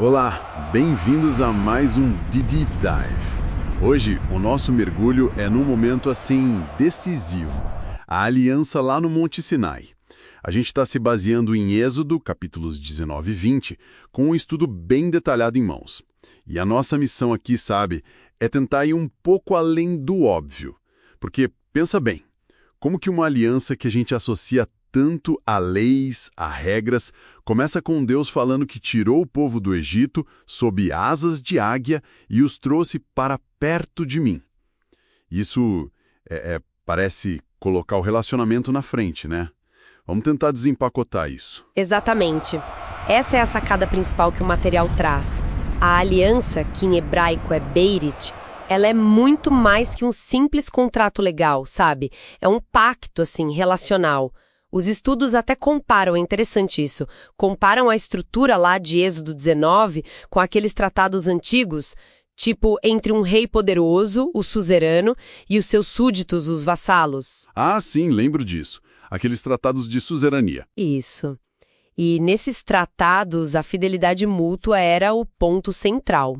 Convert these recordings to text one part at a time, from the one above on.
Olá, bem-vindos a mais um The Deep Dive. Hoje, o nosso mergulho é num momento assim decisivo, a aliança lá no Monte Sinai. A gente está se baseando em Êxodo, capítulos 19 e 20, com um estudo bem detalhado em mãos. E a nossa missão aqui, sabe, é tentar ir um pouco além do óbvio. Porque, pensa bem, como que uma aliança que a gente associa tanto a leis, a regras, começa com Deus falando que tirou o povo do Egito sob asas de águia e os trouxe para perto de mim. Isso parece colocar o relacionamento na frente, né? Vamos tentar desempacotar isso. Exatamente. Essa é a sacada principal que o material traz. A aliança, que em hebraico é Beit, ela é muito mais que um simples contrato legal, sabe? É um pacto, assim, relacional. Os estudos até comparam, é interessante isso, comparam a estrutura lá de Êxodo 19 com aqueles tratados antigos, tipo entre um rei poderoso, o suzerano, e os seus súditos, os vassalos. Ah, sim, lembro disso. Aqueles tratados de suzerania. Isso. E nesses tratados, a fidelidade mútua era o ponto central.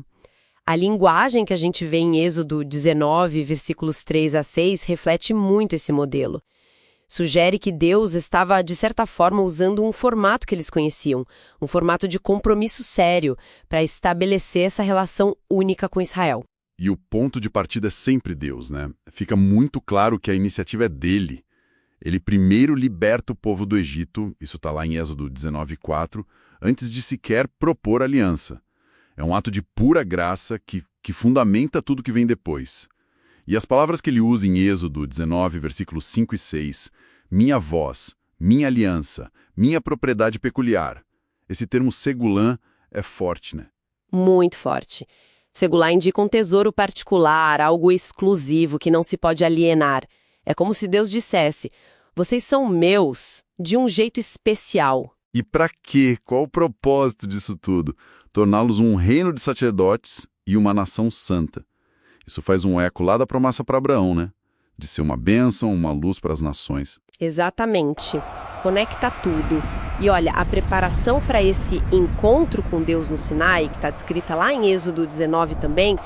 A linguagem que a gente vê em Êxodo 19, versículos 3 a 6, reflete muito esse modelo. Sugere que Deus estava, de certa forma, usando um formato que eles conheciam, um formato de compromisso sério, para estabelecer essa relação única com Israel. E o ponto de partida é sempre Deus, né? Fica muito claro que a iniciativa é dele. Ele primeiro liberta o povo do Egito, isso está lá em Êxodo 19:4, antes de sequer propor aliança. É um ato de pura graça que fundamenta tudo que vem depois. E as palavras que ele usa em Êxodo 19, versículos 5 e 6, minha voz, minha aliança, minha propriedade peculiar. Esse termo segulã é forte, né? Muito forte. Segulá indica um tesouro particular, algo exclusivo que não se pode alienar. É como se Deus dissesse, vocês são meus de um jeito especial. E para quê? Qual o propósito disso tudo? Torná-los um reino de sacerdotes e uma nação santa. Isso faz um eco lá da promessa para Abraão, né? De ser uma bênção, uma luz para as nações. Exatamente. Conecta tudo. E olha, a preparação para esse encontro com Deus no Sinai, que está descrita lá em Êxodo 19 também,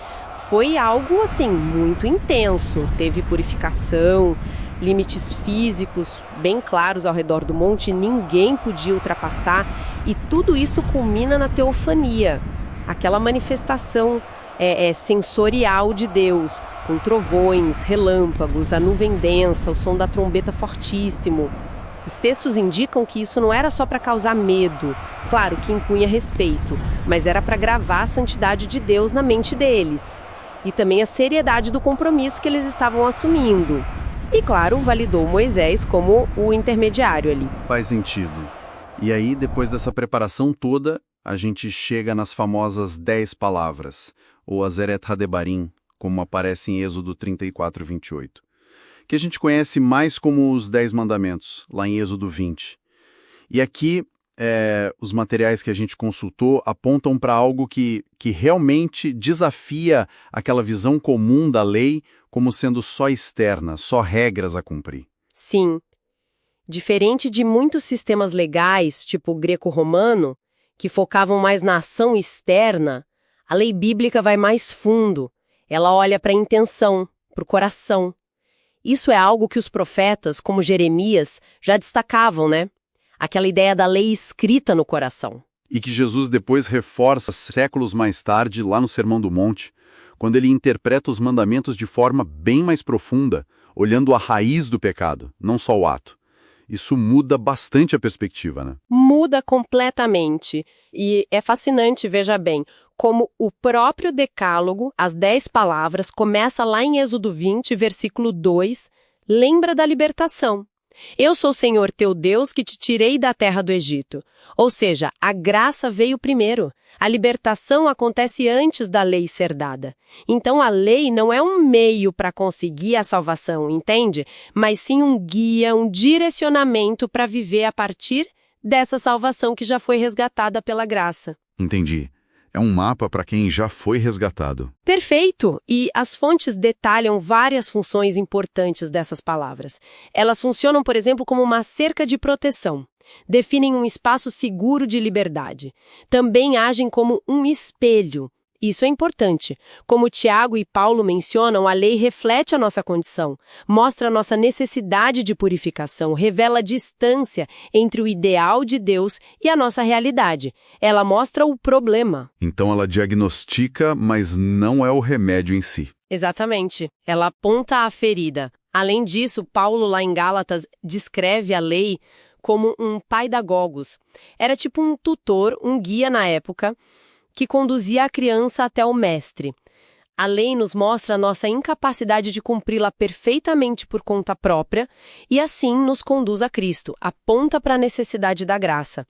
foi algo, assim, muito intenso. Teve purificação, limites físicos bem claros ao redor do monte, ninguém podia ultrapassar. E tudo isso culmina na teofania, aquela manifestação sensorial de Deus, com trovões, relâmpagos, a nuvem densa, o som da trombeta fortíssimo. Os textos indicam que isso não era só para causar medo, claro que impunha respeito, mas era para gravar a santidade de Deus na mente deles. E também a seriedade do compromisso que eles estavam assumindo. E claro, validou Moisés como o intermediário ali. Faz sentido. E aí, depois dessa preparação toda, a gente chega nas famosas 10 palavras, ou Azeret Hadebarim, como aparece em Êxodo 34, 28, que a gente conhece mais como os 10 mandamentos, lá em Êxodo 20. E aqui, os materiais que a gente consultou apontam para algo que realmente desafia aquela visão comum da lei como sendo só externa, só regras a cumprir. Sim. Diferente de muitos sistemas legais, tipo o greco-romano, que focavam mais na ação externa, a lei bíblica vai mais fundo. Ela olha para a intenção, para o coração. Isso é algo que os profetas, como Jeremias, já destacavam, né? Aquela ideia da lei escrita no coração. E que Jesus depois reforça séculos mais tarde, lá no Sermão do Monte, quando ele interpreta os mandamentos de forma bem mais profunda, olhando a raiz do pecado, não só o ato. Isso muda bastante a perspectiva, né? Muda completamente. E é fascinante, veja bem, como o próprio decálogo, as 10 palavras, começa lá em Êxodo 20, versículo 2, lembra da libertação. Eu sou o Senhor teu Deus que te tirei da terra do Egito. Ou seja, a graça veio primeiro. A libertação acontece antes da lei ser dada. Então a lei não é um meio para conseguir a salvação, entende? Mas sim um guia, um direcionamento para viver a partir dessa salvação que já foi resgatada pela graça. Entendi. É um mapa para quem já foi resgatado. Perfeito! E as fontes detalham várias funções importantes dessas palavras. Elas funcionam, por exemplo, como uma cerca de proteção. definem um espaço seguro de liberdade. Também agem como um espelho. Isso é importante. Como Tiago e Paulo mencionam, a lei reflete a nossa condição, mostra a nossa necessidade de purificação, revela a distância entre o ideal de Deus e a nossa realidade. Ela mostra o problema. Então ela diagnostica, mas não é o remédio em si. Exatamente. Ela aponta a ferida. Além disso, Paulo, lá em Gálatas, descreve a lei como um paidagogos. Era tipo um tutor, um guia na época, que conduzia a criança até o mestre. A lei nos mostra a nossa incapacidade de cumpri-la perfeitamente por conta própria e assim nos conduz a Cristo, aponta para a necessidade da graça.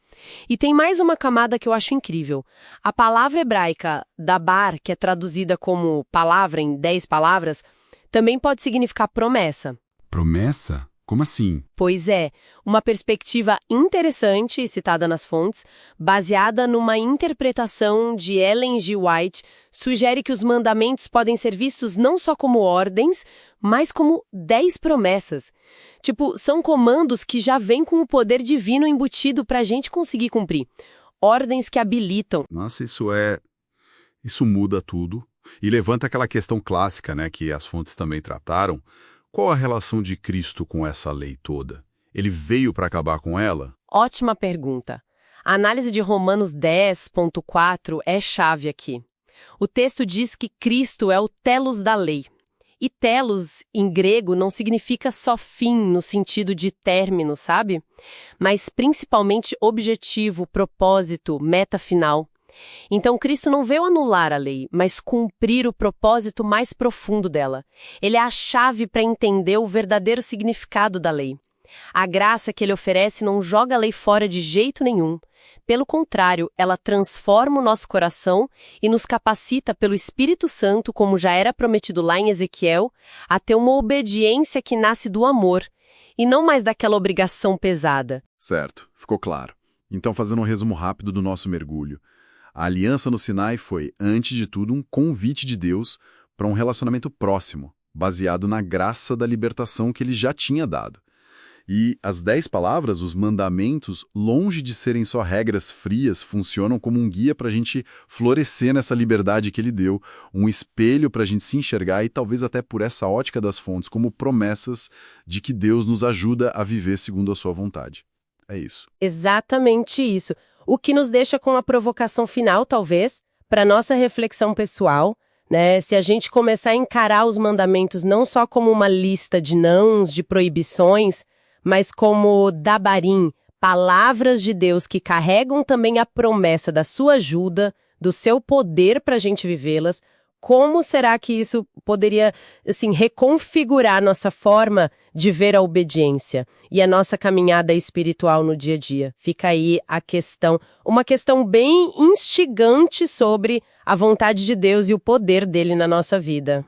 E tem mais uma camada que eu acho incrível. A palavra hebraica dabar, que é traduzida como palavra em 10 palavras, também pode significar promessa. Promessa? Como assim? Pois é, uma perspectiva interessante, citada nas fontes, baseada numa interpretação de Ellen G. White, sugere que os mandamentos podem ser vistos não só como ordens, mas como 10 promessas. Tipo, são comandos que já vêm com o poder divino embutido para a gente conseguir cumprir. Ordens que habilitam. Nossa, isso muda tudo. E levanta aquela questão clássica, né, que as fontes também trataram. Qual a relação de Cristo com essa lei toda? Ele veio para acabar com ela? Ótima pergunta. A análise de Romanos 10.4 é chave aqui. O texto diz que Cristo é o telos da lei. E telos, em grego, não significa só fim no sentido de término, sabe? Mas principalmente objetivo, propósito, meta final. Então, Cristo não veio anular a lei, mas cumprir o propósito mais profundo dela. Ele é a chave para entender o verdadeiro significado da lei. A graça que ele oferece não joga a lei fora de jeito nenhum. Pelo contrário, ela transforma o nosso coração e nos capacita pelo Espírito Santo, como já era prometido lá em Ezequiel, a ter uma obediência que nasce do amor, e não mais daquela obrigação pesada. Certo, ficou claro. Então, fazendo um resumo rápido do nosso mergulho. A aliança no Sinai foi, antes de tudo, um convite de Deus para um relacionamento próximo, baseado na graça da libertação que ele já tinha dado. E as 10 palavras, os mandamentos, longe de serem só regras frias, funcionam como um guia para a gente florescer nessa liberdade que ele deu, um espelho para a gente se enxergar e talvez até por essa ótica das fontes, como promessas de que Deus nos ajuda a viver segundo a sua vontade. É isso. Exatamente isso. O que nos deixa com a provocação final, talvez, para nossa reflexão pessoal, né? Se a gente começar a encarar os mandamentos não só como uma lista de nãos, de proibições, mas como dabarim, palavras de Deus que carregam também a promessa da sua ajuda, do seu poder para a gente vivê-las, como será que isso poderia, assim, reconfigurar nossa forma de ver a obediência e a nossa caminhada espiritual no dia a dia? Fica aí a questão, uma questão bem instigante sobre a vontade de Deus e o poder dele na nossa vida.